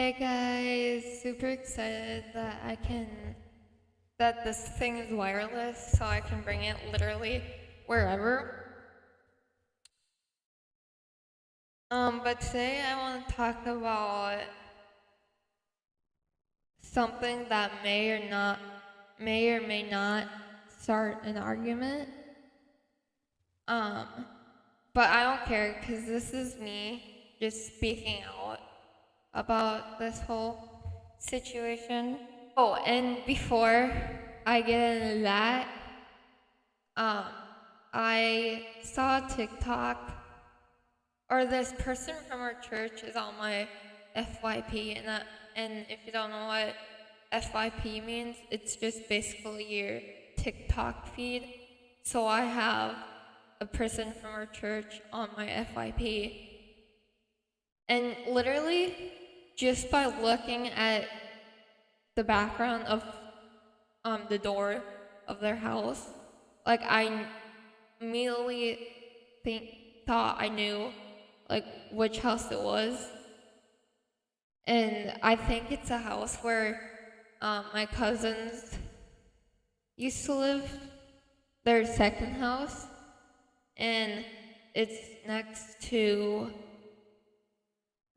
Hey guys, super excited that this thing is wireless so I can bring it literally wherever. But today I want to talk about something that may or may not start an argument. But I don't care because this is me just speaking out about this whole situation. Oh, and before I get into that, I saw TikTok, or this person from our church is on my FYP, and if you don't know what FYP means, it's just basically your TikTok feed. So I have a person from our church on my FYP, and literally just by looking at the background of the door of their house, like I immediately thought I knew like which house it was, and I think it's a house where my cousins used to live, their second house, and it's next to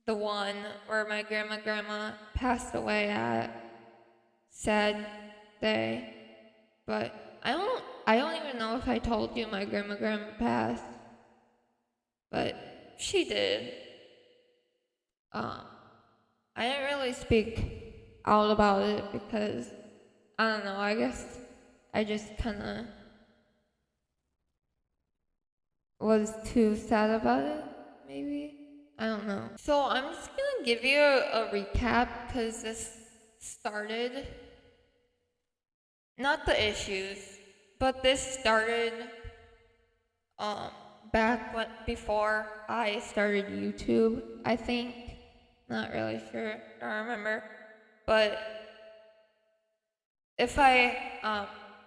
the one where my grandma passed away at. Sad day, but I don't even know if I told you my grandma passed, but she did. I didn't really speak out about it because I don't know. I guess I just kind of was too sad about it. Maybe I don't know. So I'm just gonna give you a recap because this started. Not the issues, but this started before I started YouTube, I think. Not really sure, don't remember. But if I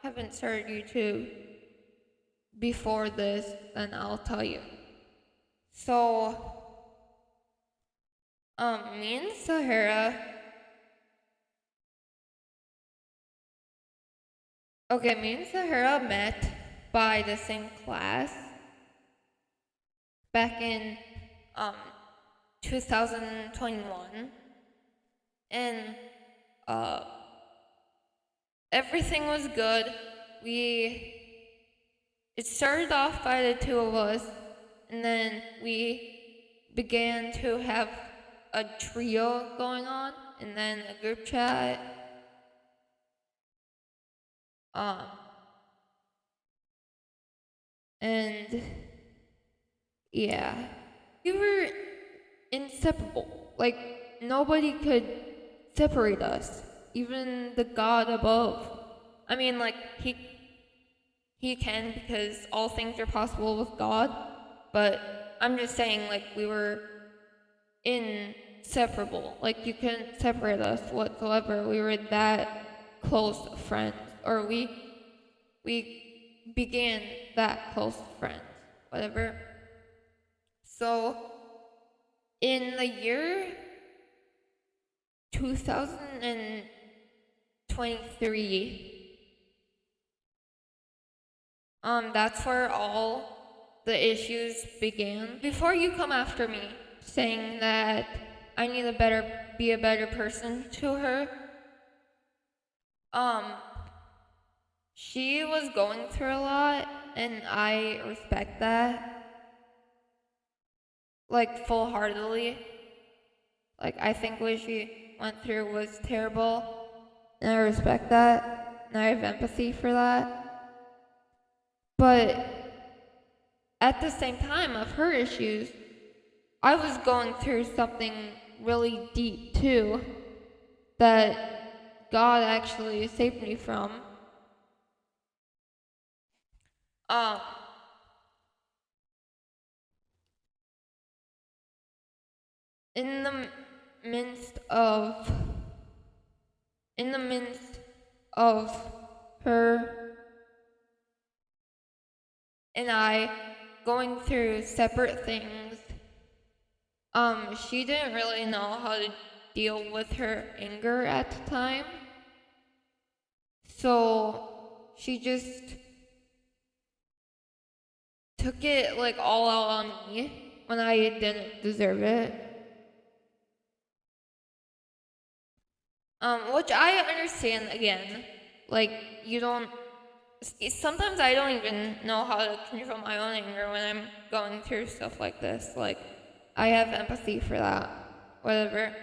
haven't started YouTube before this, then I'll tell you. So me and Sahara met by the same class back in 2021, and everything was good. It started off by the two of us, and then we began to have a trio going on, and then a group chat. And yeah, we were inseparable. Like, nobody could separate us, even the God above. I mean, like, he can, because all things are possible with God, but I'm just saying, like, we were inseparable. Like, you couldn't separate us whatsoever. We were that close friends, or we began that close friends, whatever. So, in the year 2023, that's where all the issues began. Before you come after me saying that I need to be a better person to her, she was going through a lot, and I respect that, like, full-heartedly. Like, I think what she went through was terrible, and I respect that, and I have empathy for that. But at the same time of her issues, I was going through something really deep too that God actually saved me from. In the midst of her and I going through separate things, she didn't really know how to deal with her anger at the time. So she just took it like all out on me when I didn't deserve it. Which I understand again. Like, you don't. Sometimes I don't even know how to control my own anger when I'm going through stuff like this. Like, I have empathy for that. Whatever.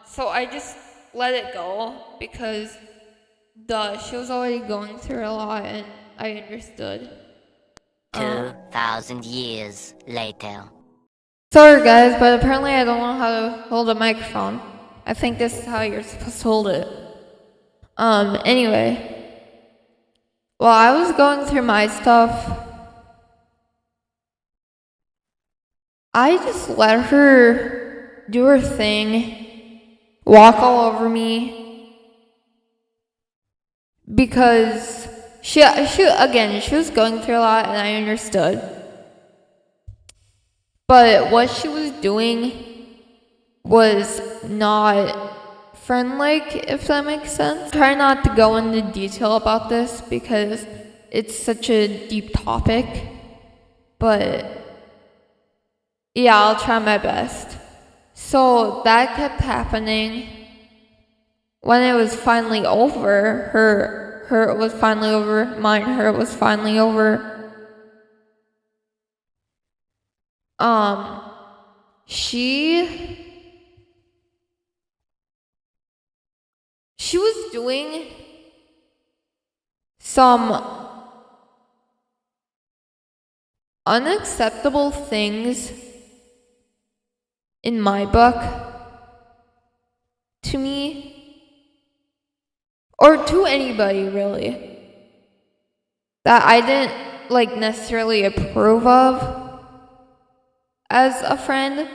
So I just let it go because, she was already going through a lot and I understood. 2,000 years later. Sorry guys, but apparently I don't know how to hold a microphone. I think this is how you're supposed to hold it. Anyway. While I was going through my stuff, I just let her do her thing, walk all over me, because she was going through a lot and I understood. But what she was doing was not friend-like, if that makes sense. Try not to go into detail about this because it's such a deep topic, but yeah, I'll try my best. So that kept happening. When it was finally over, her it was finally over, mine, her it was finally over. She was doing some unacceptable things in my book to me, or to anybody really, that I didn't like necessarily approve of as a friend.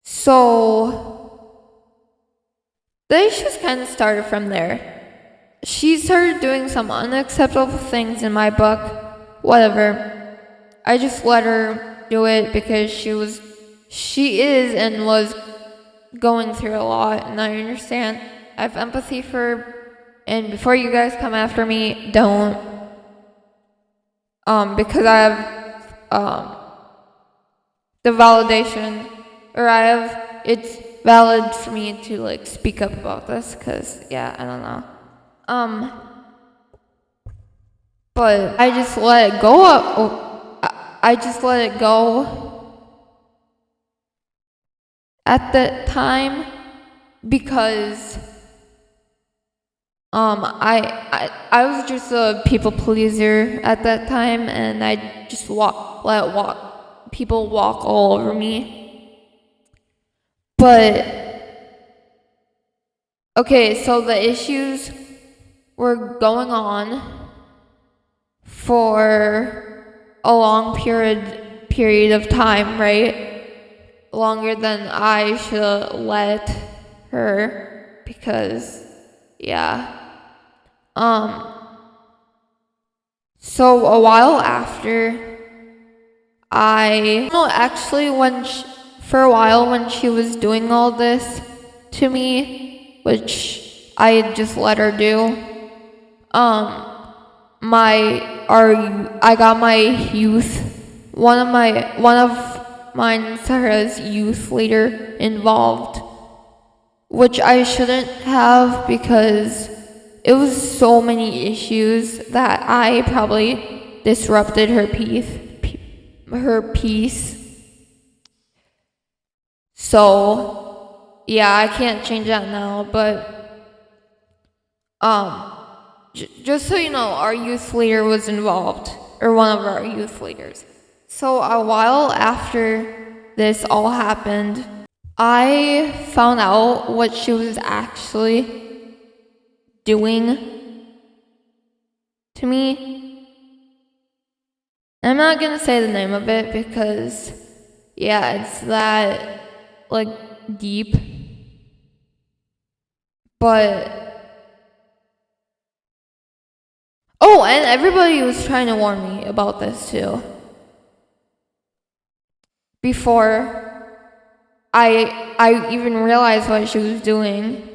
So they just kind of started from there. She started doing some unacceptable things in my book. Whatever. I just let her do it because she is and was going through a lot, and I understand. I have empathy for her, and before you guys come after me, don't. Because I have, the validation, or it's valid for me to, like, speak up about this, because, yeah, I don't know. But I just let it go. I just let it go at the time because I was just a people pleaser at that time, and I just let people walk all over me. But okay, so the issues were going on for a long period of time, right? Longer than I should let her, because yeah. So a while after, for a while when she was doing all this to me, which I just let her do, I got my one of mine, Sarah's youth leader involved, which I shouldn't have because it was so many issues that I probably disrupted her peace. So, yeah, I can't change that now, but just so you know, our youth leader was involved, or one of our youth leaders. So a while after this all happened, I found out what she was actually doing to me. I'm not gonna say the name of it because, yeah, it's that, like, deep. But oh, and everybody was trying to warn me about this too. before I even realized what she was doing.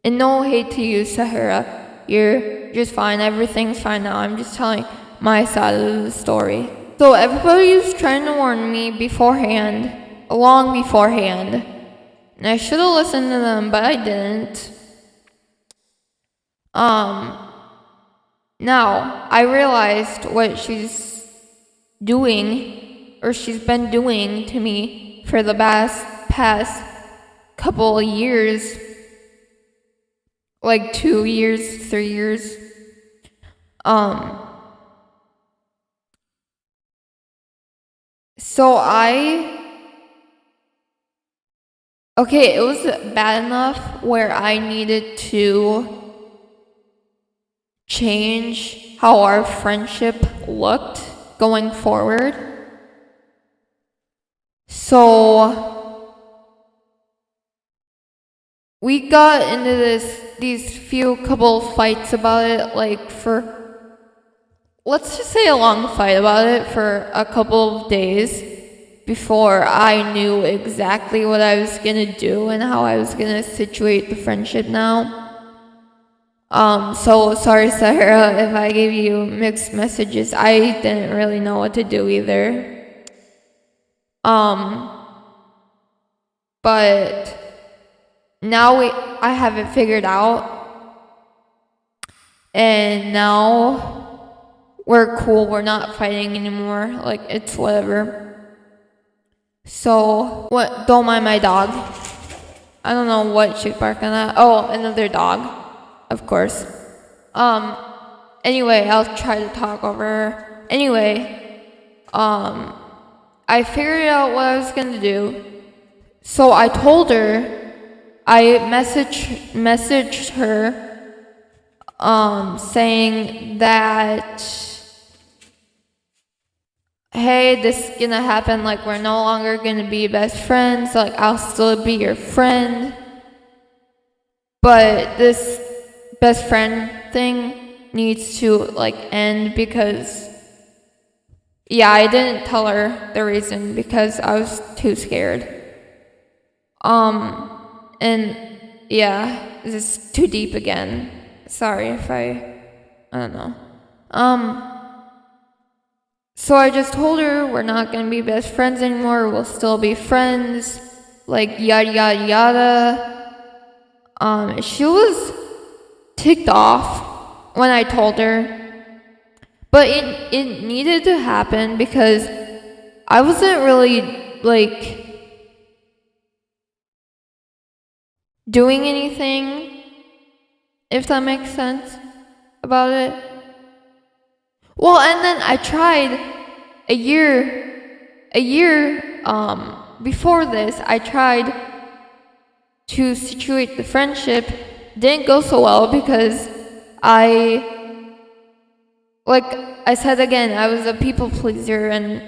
And no hate to you, Sahara. You're just fine. Everything's fine now. I'm just telling my side of the story. So everybody was trying to warn me beforehand, long beforehand. And I should have listened to them, but I didn't. Now, I realized what she's doing, or she's been doing to me for the past couple of years. Like 2 years, 3 years. So okay, it was bad enough where I needed to change how our friendship looked going forward. So we got into these few couple fights about it, like for, let's just say a long fight about it for a couple of days before I knew exactly what I was gonna do and how I was gonna situate the friendship now. So sorry, Sahara, if I gave you mixed messages. I didn't really know what to do either. But now I have it figured out, and now we're cool. We're not fighting anymore. Like, it's whatever. So what? Don't mind my dog. I don't know what she's barking at. Oh, another dog, of course. Anyway, I'll try to talk over her. Anyway, I figured out what I was gonna do. So I told her. I messaged her, saying that, hey, this is gonna happen, like, we're no longer gonna be best friends, like, I'll still be your friend, but this best friend thing needs to, like, end, because, yeah, I didn't tell her the reason, because I was too scared. And yeah, this is too deep again. Sorry if I don't know. So I just told her we're not gonna be best friends anymore. We'll still be friends. Like, yada yada yada. She was ticked off when I told her, but it needed to happen because I wasn't really, like, doing anything, if that makes sense, about it. Well, and then I tried a year before this, I tried to situate the friendship. Didn't go so well because like I said again, I was a people pleaser and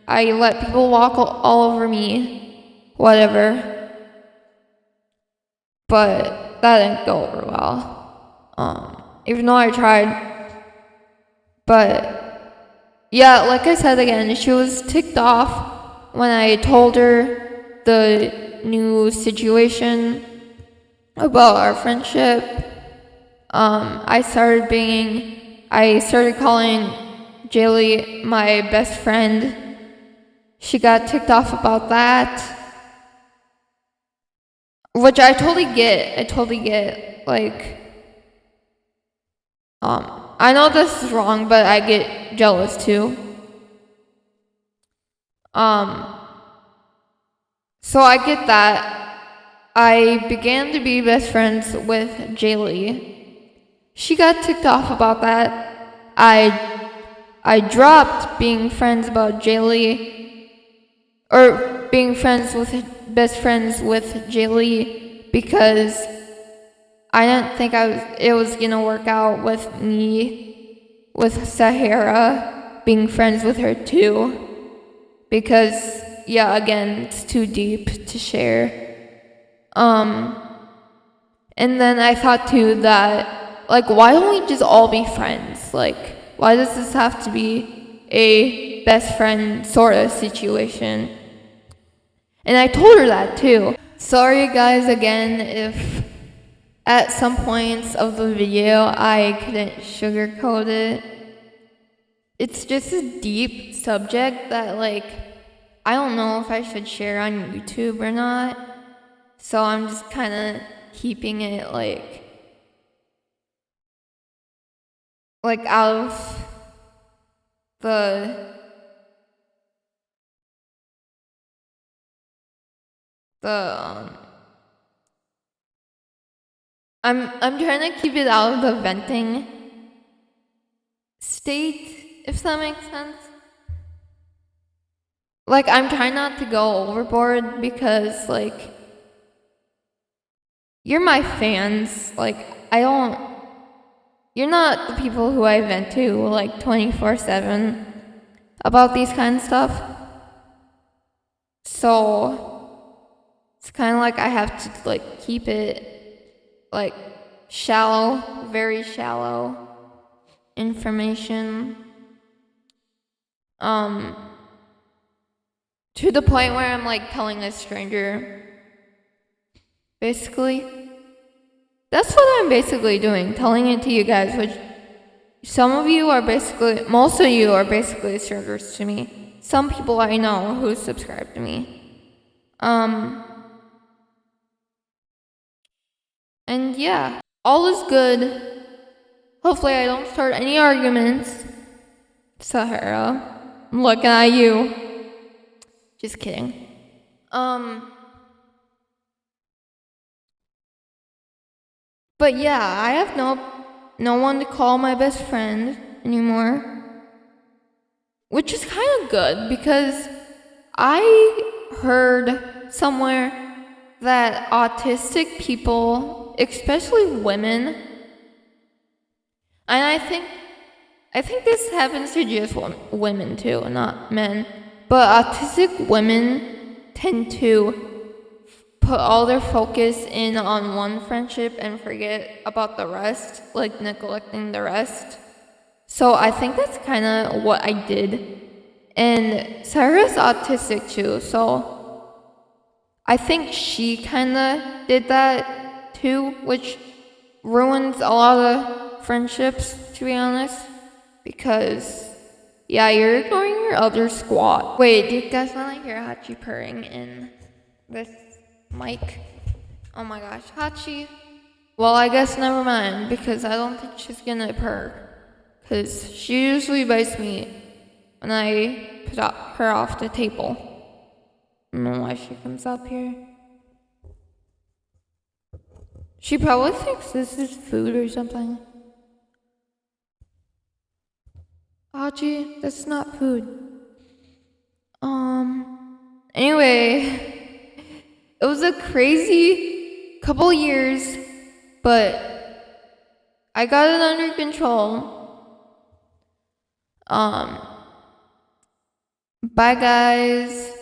I let people walk all over me, whatever. But that didn't go over well, even though I tried. But yeah, like I said again, she was ticked off when I told her the new situation about our friendship. I started calling Jaylee my best friend. She got ticked off about that. Which I totally get, like, I know this is wrong, but I get jealous too. So I get that. I began to be best friends with Jaylee. She got ticked off about that. I dropped being friends about Jaylee, or being best friends with Jaylee, because I didn't think it was gonna work out with me, with Sahara, being friends with her too. Because, yeah, again, it's too deep to share. And then I thought too that, like, why don't we just all be friends? Like, why does this have to be a fake best friend sort of situation. And I told her that too. Sorry guys again if at some points of the video I couldn't sugarcoat it. It's just a deep subject that like I don't know if I should share on YouTube or not. So I'm just kind of keeping it like out of the I'm trying to keep it out of the venting state, if that makes sense. Like I'm trying not to go overboard because like you're my fans. Like you're not the people who I vent to like 24/7 about these kind of stuff. So it's kind of like I have to like keep it like shallow, very shallow information. To the point where I'm like telling a stranger. Basically. That's what I'm basically doing, telling it to you guys, which most of you are basically strangers to me. Some people I know who subscribe to me. And yeah, all is good. Hopefully I don't start any arguments. Sahara, I'm looking at you. Just kidding. But yeah, I have no one to call my best friend anymore. Which is kind of good because I heard somewhere that autistic people, especially women, and I think this happens to just women too, not men, but autistic women tend to put all their focus in on one friendship and forget about the rest, like neglecting the rest. So I think that's kind of what I did. And Sarah's autistic too, so I think she kind of did that too, which ruins a lot of friendships, to be honest. Because, yeah, you're ignoring your other squad. Wait, do you guys want to hear Hachi purring in this mic? Oh my gosh, Hachi. Well, I guess never mind, because I don't think she's gonna purr. Because she usually bites me when I put her off the table. I don't know why she comes up here. She probably thinks this is food or something. Hachi, that's not food. Anyway, it was a crazy couple years, but I got it under control. Bye guys.